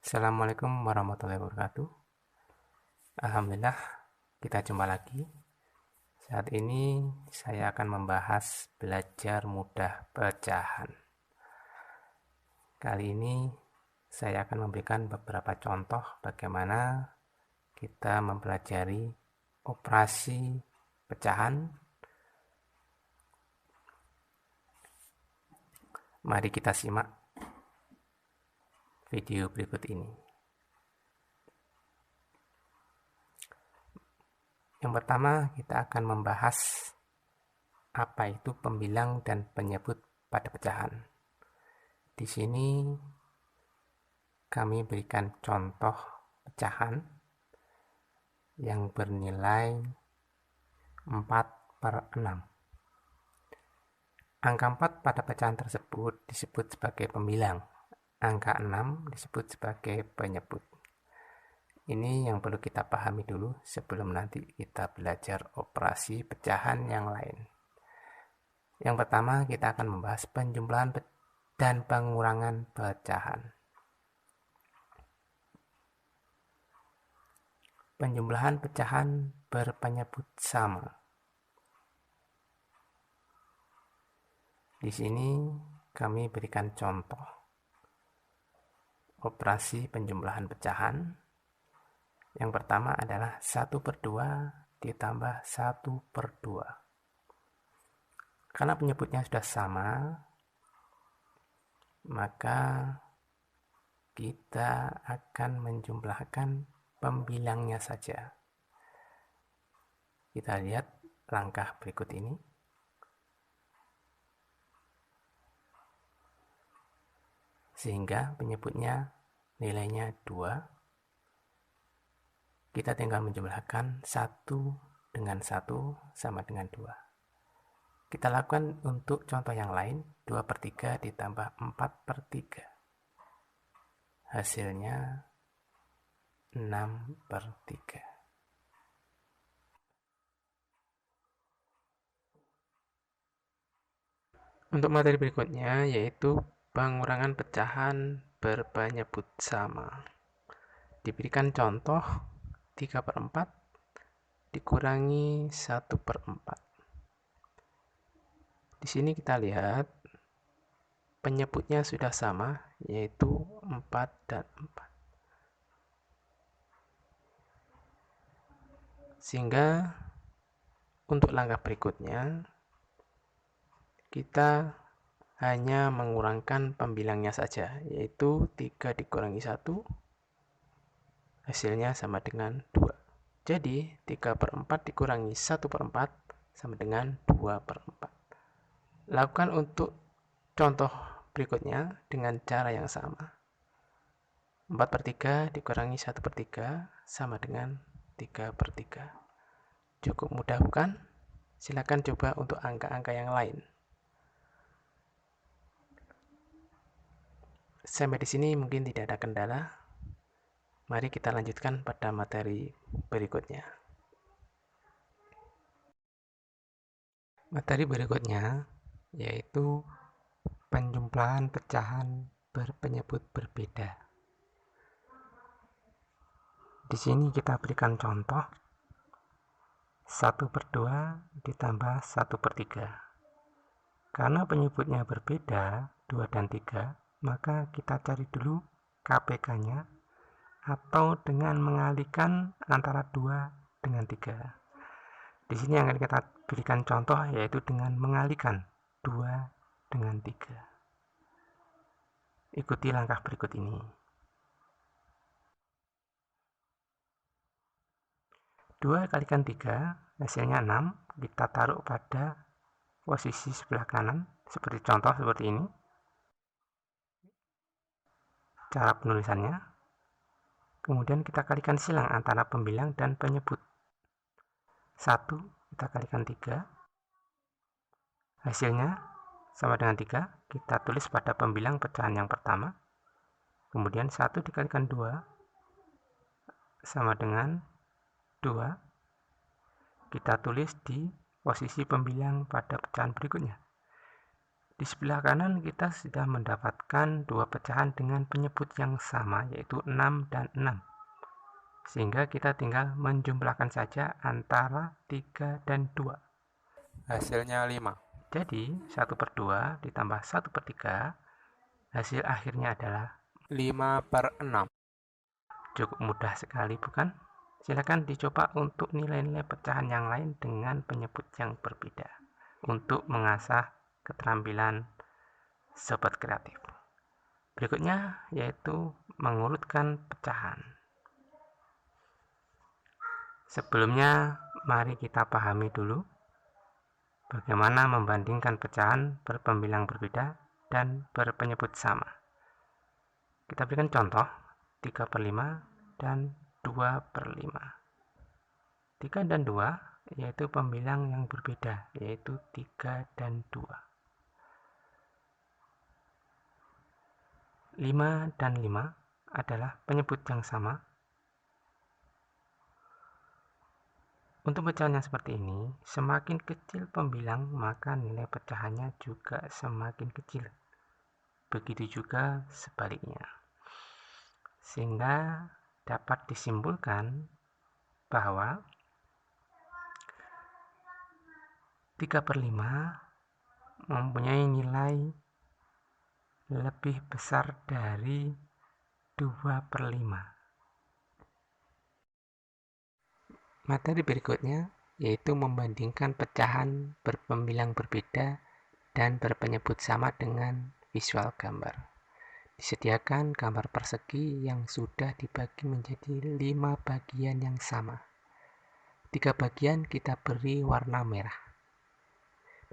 Assalamualaikum warahmatullahi wabarakatuh. Alhamdulillah, kita jumpa lagi. Saat ini saya akan membahas belajar mudah pecahan. Kali ini saya akan memberikan beberapa contoh bagaimana kita mempelajari operasi pecahan. Mari kita simak video berikut ini. Yang pertama, kita akan membahas apa itu pembilang dan penyebut pada pecahan. Di sini kami berikan contoh pecahan yang bernilai 4/6. Angka 4 pada pecahan tersebut disebut sebagai pembilang. Angka 6 disebut sebagai penyebut. Ini yang perlu kita pahami dulu sebelum nanti kita belajar operasi pecahan yang lain. Yang pertama, kita akan membahas penjumlahan dan pengurangan pecahan. Penjumlahan pecahan berpenyebut sama. Di sini kami berikan contoh operasi penjumlahan pecahan. Yang pertama adalah 1/2 ditambah 1/2. Karena penyebutnya sudah sama, maka kita akan menjumlahkan pembilangnya saja. Kita lihat langkah berikut ini. Sehingga penyebutnya nilainya 2. Kita tinggal menjumlahkan 1 dengan 1 sama dengan 2. Kita lakukan untuk contoh yang lain. 2/3 ditambah 4/3. Hasilnya 6/3. Untuk materi berikutnya yaitu pengurangan pecahan berpenyebut sama. Diberikan contoh 3/4 dikurangi 1/4. Di sini kita lihat penyebutnya sudah sama, yaitu 4 dan 4. Sehingga untuk langkah berikutnya kita hanya mengurangkan pembilangnya saja, yaitu 3 dikurangi 1 hasilnya sama dengan 2. Jadi 3/4 dikurangi 1/4 sama dengan 2/4. Lakukan untuk contoh berikutnya dengan cara yang sama. 4/3 dikurangi 1/3 sama dengan 3/3. Cukup mudah bukan? Silakan coba untuk angka-angka yang lain. Sampai di sini mungkin tidak ada kendala. Mari kita lanjutkan pada materi berikutnya. Materi berikutnya yaitu penjumlahan pecahan berpenyebut berbeda. Di sini kita berikan contoh 1/2 ditambah 1/3. Karena penyebutnya berbeda 2 dan 3, maka kita cari dulu KPK-nya atau dengan mengalihkan antara 2 dengan 3. Di sini yang akan kita berikan contoh yaitu dengan mengalihkan 2 dengan 3. Ikuti langkah berikut ini. 2 kalikan 3 hasilnya 6. Kita taruh pada posisi sebelah kanan seperti contoh seperti ini. Cara penulisannya. Kemudian kita kalikan silang antara pembilang dan penyebut. 1 kita kalikan 3. Hasilnya sama dengan 3. Kita tulis pada pembilang pecahan yang pertama. Kemudian 1 dikalikan 2 sama dengan 2. Kita tulis di posisi pembilang pada pecahan berikutnya. Di sebelah kanan kita sudah mendapatkan dua pecahan dengan penyebut yang sama, yaitu 6 dan 6. Sehingga kita tinggal menjumlahkan saja antara 3 dan 2. Hasilnya 5. Jadi 1/2 ditambah 1/3, hasil akhirnya adalah 5/6. Cukup mudah sekali, bukan? Silakan dicoba untuk nilai-nilai pecahan yang lain dengan penyebut yang berbeda untuk mengasah keterampilan sobat kreatif. Berikutnya yaitu mengurutkan pecahan. Sebelumnya, mari kita pahami dulu bagaimana membandingkan pecahan berpembilang berbeda dan berpenyebut sama. Kita berikan contoh 3/5 dan 2/5. 3 dan 2 yaitu pembilang yang berbeda, yaitu 3 dan 2. 5 dan 5 adalah penyebut yang sama. Untuk pecahan yang seperti ini, semakin kecil pembilang, maka nilai pecahannya juga semakin kecil. Begitu juga sebaliknya. Sehingga dapat disimpulkan bahwa 3/5 mempunyai nilai lebih besar dari 2/5. Materi berikutnya yaitu membandingkan pecahan berpembilang berbeda dan berpenyebut sama dengan visual gambar. Disediakan gambar persegi yang sudah dibagi menjadi 5 bagian yang sama. 3 bagian kita beri warna merah.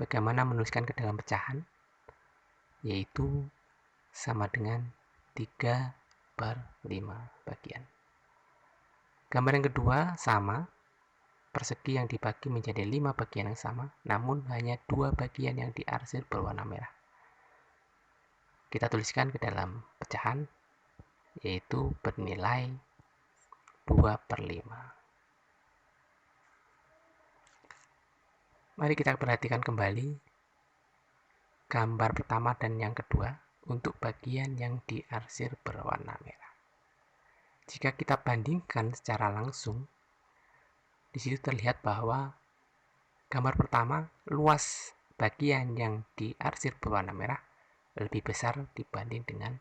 Bagaimana menuliskan ke dalam pecahan? Yaitu sama dengan 3/5 bagian. Gambar yang kedua sama, persegi yang dibagi menjadi 5 bagian yang sama, namun hanya 2 bagian yang diarsir berwarna merah. Kita tuliskan ke dalam pecahan, yaitu bernilai 2/5. Mari kita perhatikan kembali gambar pertama dan yang kedua untuk bagian yang diarsir berwarna merah. Jika kita bandingkan secara langsung, di situ terlihat bahwa gambar pertama, luas bagian yang diarsir berwarna merah lebih besar dibanding dengan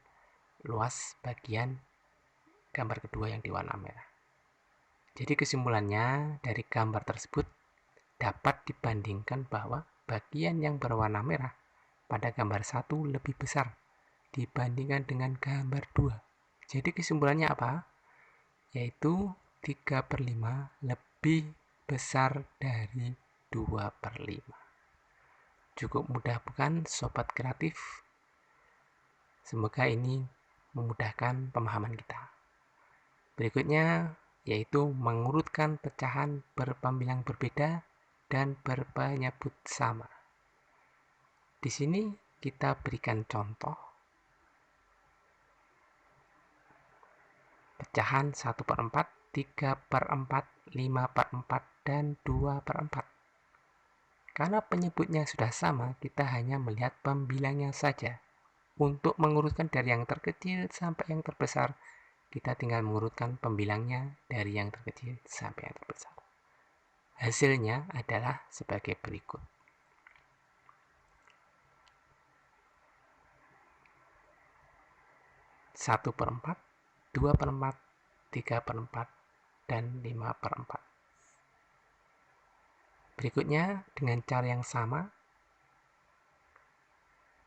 luas bagian gambar kedua yang diwarna merah. Jadi kesimpulannya dari gambar tersebut dapat dibandingkan bahwa bagian yang berwarna merah pada gambar 1 lebih besar dibandingkan dengan gambar 2. Jadi kesimpulannya apa? Yaitu 3/5 lebih besar dari 2/5. Cukup mudah bukan sobat kreatif? Semoga ini memudahkan pemahaman kita. Berikutnya yaitu mengurutkan pecahan berpembilang berbeda dan berpenyebut sama. Di sini kita berikan contoh pecahan 1/4, 3/4, 5/4, dan 2/4. Karena penyebutnya sudah sama, kita hanya melihat pembilangnya saja. Untuk mengurutkan dari yang terkecil sampai yang terbesar, kita tinggal mengurutkan pembilangnya dari yang terkecil sampai yang terbesar. Hasilnya adalah sebagai berikut. 1/4, 2/4, 3/4, dan 5/4. Berikutnya dengan cara yang sama,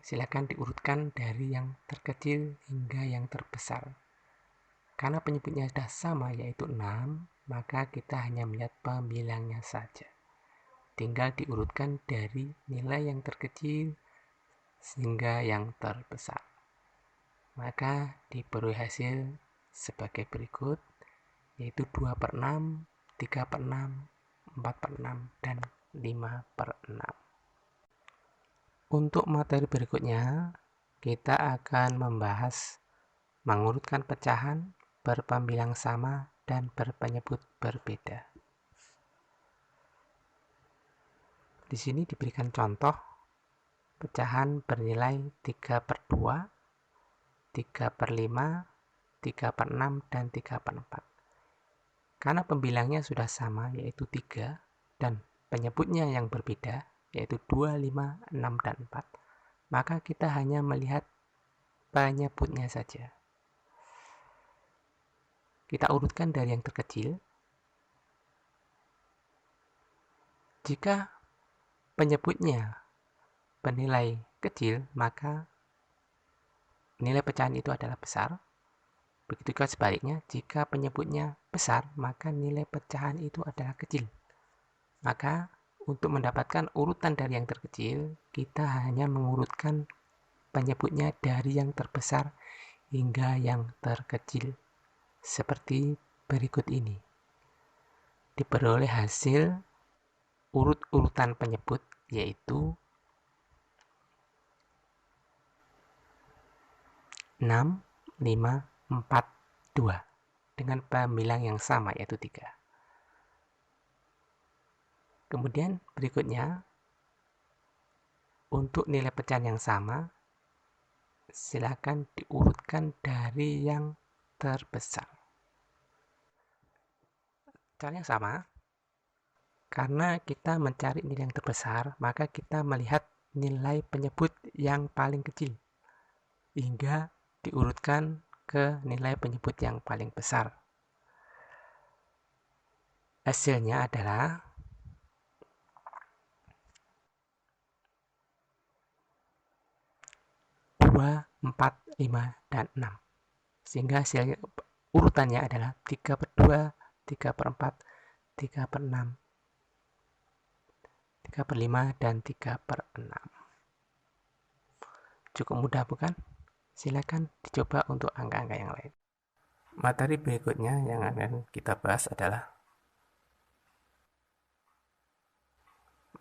silakan diurutkan dari yang terkecil hingga yang terbesar. Karena penyebutnya sudah sama yaitu 6, maka kita hanya melihat pembilangnya saja. Tinggal diurutkan dari nilai yang terkecil hingga yang terbesar. Maka diperoleh hasil sebagai berikut, yaitu 2/6, 3/6, 4/6, dan 5/6. Untuk materi berikutnya, kita akan membahas mengurutkan pecahan berpembilang sama dan berpenyebut berbeda. Di sini diberikan contoh pecahan bernilai 3/2, 3/5, 3/6, dan 3/4. Karena pembilangnya sudah sama, yaitu 3, dan penyebutnya yang berbeda, yaitu 2, 5, 6, dan 4, maka kita hanya melihat penyebutnya saja. Kita urutkan dari yang terkecil. Jika penyebutnya bernilai kecil, maka nilai pecahan itu adalah besar. Begitu juga sebaliknya, jika penyebutnya besar, maka nilai pecahan itu adalah kecil. Maka untuk mendapatkan urutan dari yang terkecil, kita hanya mengurutkan penyebutnya dari yang terbesar hingga yang terkecil. Seperti berikut ini. Diperoleh hasil urut-urutan penyebut, yaitu 6, 5, 4, 2 dengan pembilang yang sama, yaitu 3. Kemudian berikutnya, untuk nilai pecahan yang sama, silakan diurutkan dari yang terbesar. Caranya sama. Karena kita mencari nilai yang terbesar, maka kita melihat nilai penyebut yang paling kecil hingga diurutkan ke nilai penyebut yang paling besar. Hasilnya adalah 2, 4, 5, dan 6. Sehingga hasilnya urutannya adalah 3/2, 3/4, 3/6, 3/5, dan 3/6. Cukup mudah bukan? Silakan dicoba untuk angka-angka yang lain. Materi berikutnya yang akan kita bahas adalah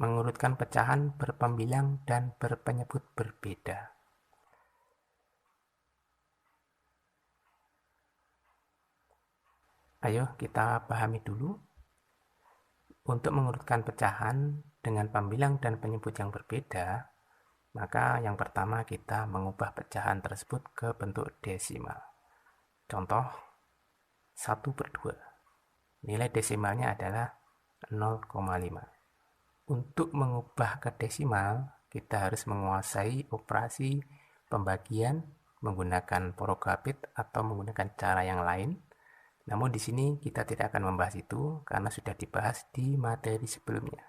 mengurutkan pecahan berpembilang dan berpenyebut berbeda. Ayo kita pahami dulu. Untuk mengurutkan pecahan dengan pembilang dan penyebut yang berbeda, maka yang pertama kita mengubah pecahan tersebut ke bentuk desimal. Contoh 1/2. Nilai desimalnya adalah 0,5. Untuk mengubah ke desimal, kita harus menguasai operasi pembagian menggunakan porogabit atau menggunakan cara yang lain. Namun di sini kita tidak akan membahas itu karena sudah dibahas di materi sebelumnya.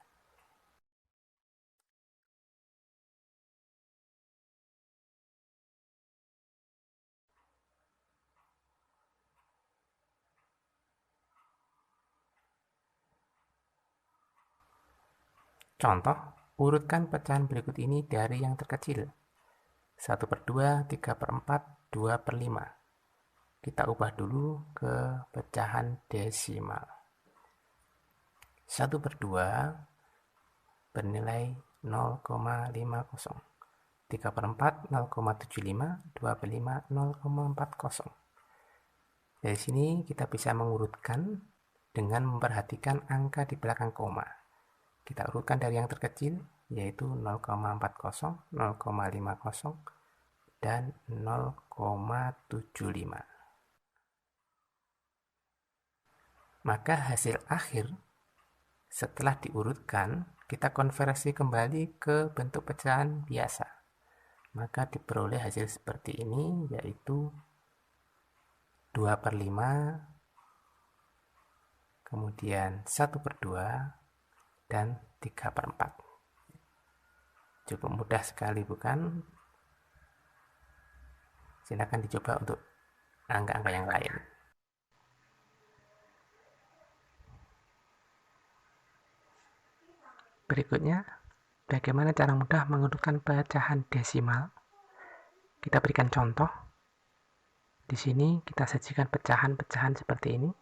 Contoh, urutkan pecahan berikut ini dari yang terkecil. 1/2, 3/4, 2/5. Kita ubah dulu ke pecahan desimal. 1/2 bernilai 0,50. 3/4 0,75, 2/5 0,40. Dari sini kita bisa mengurutkan dengan memperhatikan angka di belakang koma. Kita urutkan dari yang terkecil, yaitu 0,40, 0,50, dan 0,75. Maka hasil akhir setelah diurutkan, kita konversi kembali ke bentuk pecahan biasa. Maka diperoleh hasil seperti ini, yaitu 2/5, kemudian 1/2, dan 3/4. Cukup mudah sekali bukan? Silakan dicoba untuk angka-angka yang lain. Berikutnya, bagaimana cara mudah mengurutkan pecahan desimal? Kita berikan contoh. Di sini kita sajikan pecahan-pecahan seperti ini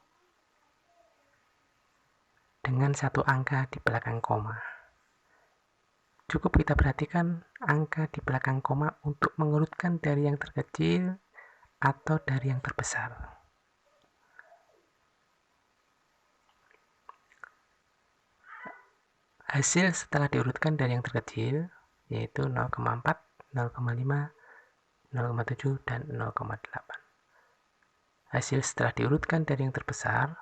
dengan satu angka di belakang koma. Cukup kita perhatikan angka di belakang koma untuk mengurutkan dari yang terkecil atau dari yang terbesar. Hasil setelah diurutkan dari yang terkecil yaitu 0,4, 0,5, 0,7, dan 0,8. Hasil setelah diurutkan dari yang terbesar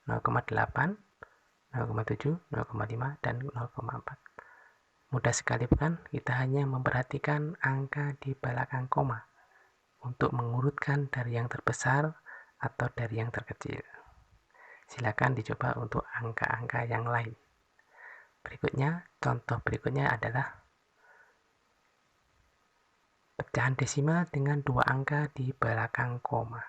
0,8, 0,7, 0,5, dan 0,4. Mudah sekali bukan? Kita hanya memperhatikan angka di belakang koma untuk mengurutkan dari yang terbesar atau dari yang terkecil. Silakan dicoba untuk angka-angka yang lain. Berikutnya, contoh berikutnya adalah pecahan desimal dengan dua angka di belakang koma.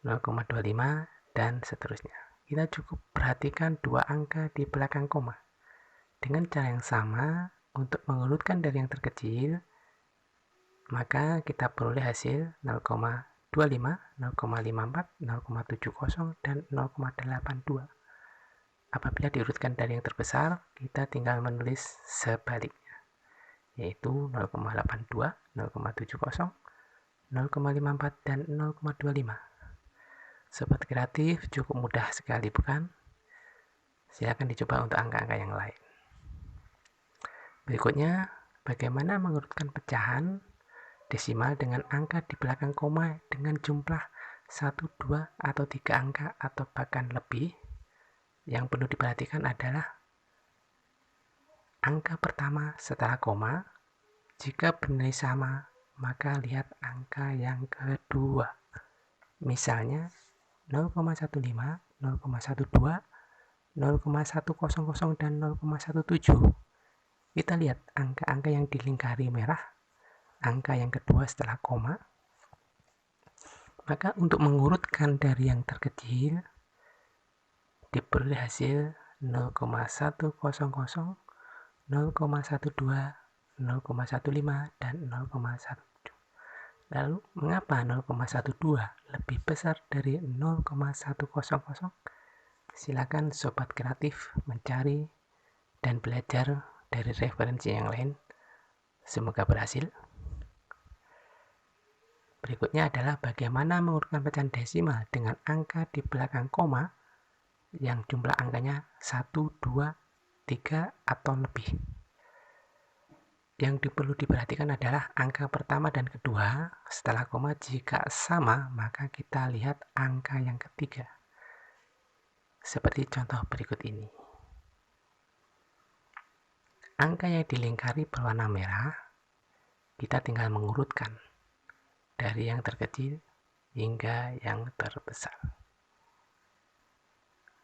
0,25 dan seterusnya. Kita cukup perhatikan dua angka di belakang koma. Dengan cara yang sama, untuk mengurutkan dari yang terkecil, maka kita peroleh hasil 0,25, 0,54, 0,70, dan 0,82. Apabila diurutkan dari yang terbesar, kita tinggal menulis sebaliknya, yaitu 0,82, 0,70, 0,54, dan 0,25. Sobat kreatif, cukup mudah sekali bukan? Silakan dicoba untuk angka-angka yang lain. Berikutnya, bagaimana mengurutkan pecahan desimal dengan angka di belakang koma dengan jumlah 1, 2, atau 3 angka atau bahkan lebih. Yang perlu diperhatikan adalah angka pertama setelah koma. Jika bernilai sama, maka lihat angka yang kedua. Misalnya 0,15, 0,12, 0,100, dan 0,17. Kita lihat angka-angka yang dilingkari merah, angka yang kedua setelah koma. Maka untuk mengurutkan dari yang terkecil, diperoleh hasil 0,100, 0,12, 0,15, dan 0,17. Lalu, mengapa 0,12 lebih besar dari 0,100? Silakan sobat kreatif mencari dan belajar dari referensi yang lain. Semoga berhasil. Berikutnya adalah bagaimana mengurutkan pecahan desimal dengan angka di belakang koma yang jumlah angkanya 1, 2, 3, atau lebih. Yang perlu diperhatikan adalah angka pertama dan kedua setelah koma. Jika sama, maka kita lihat angka yang ketiga. Seperti contoh berikut ini. Angka yang dilingkari berwarna merah, kita tinggal mengurutkan dari yang terkecil hingga yang terbesar.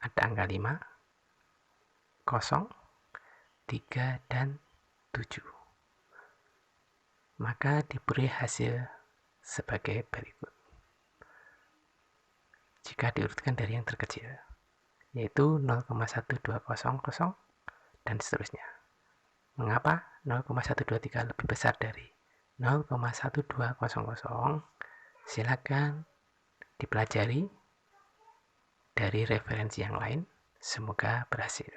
Ada angka 5, 0, 3, dan 7. Maka diberi hasil sebagai berikut. Jika diurutkan dari yang terkecil, yaitu 0,1200 dan seterusnya. Mengapa 0,123 lebih besar dari 0,1200? Silakan dipelajari dari referensi yang lain. Semoga berhasil.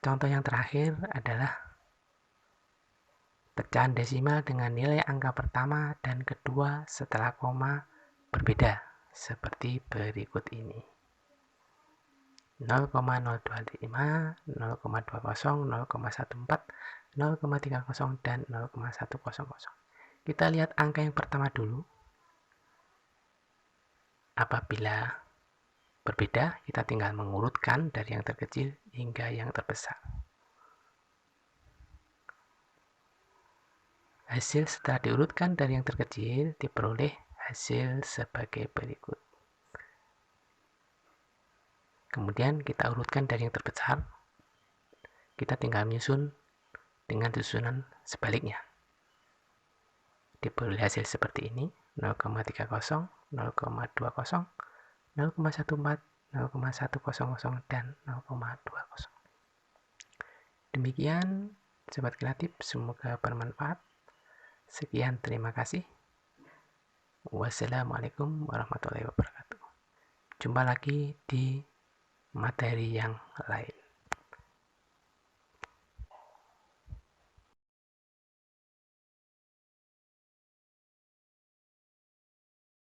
Contoh yang terakhir adalah pecahan desimal dengan nilai angka pertama dan kedua setelah koma berbeda, seperti berikut ini. 0,025, 0,20, 0,14, 0,30, dan 0,100. Kita lihat angka yang pertama dulu. Apabila berbeda, kita tinggal mengurutkan dari yang terkecil hingga yang terbesar. Hasil setelah diurutkan dari yang terkecil diperoleh hasil sebagai berikut. Kemudian kita urutkan dari yang terbesar. Kita tinggal menyusun dengan susunan sebaliknya. Diperoleh hasil seperti ini: 0,30, 0,20, 0,14, 0,100, dan 0,20. Demikian sobat kreatif, semoga bermanfaat. Sekian, terima kasih. Wassalamualaikum warahmatullahi wabarakatuh. Jumpa lagi di materi yang lain.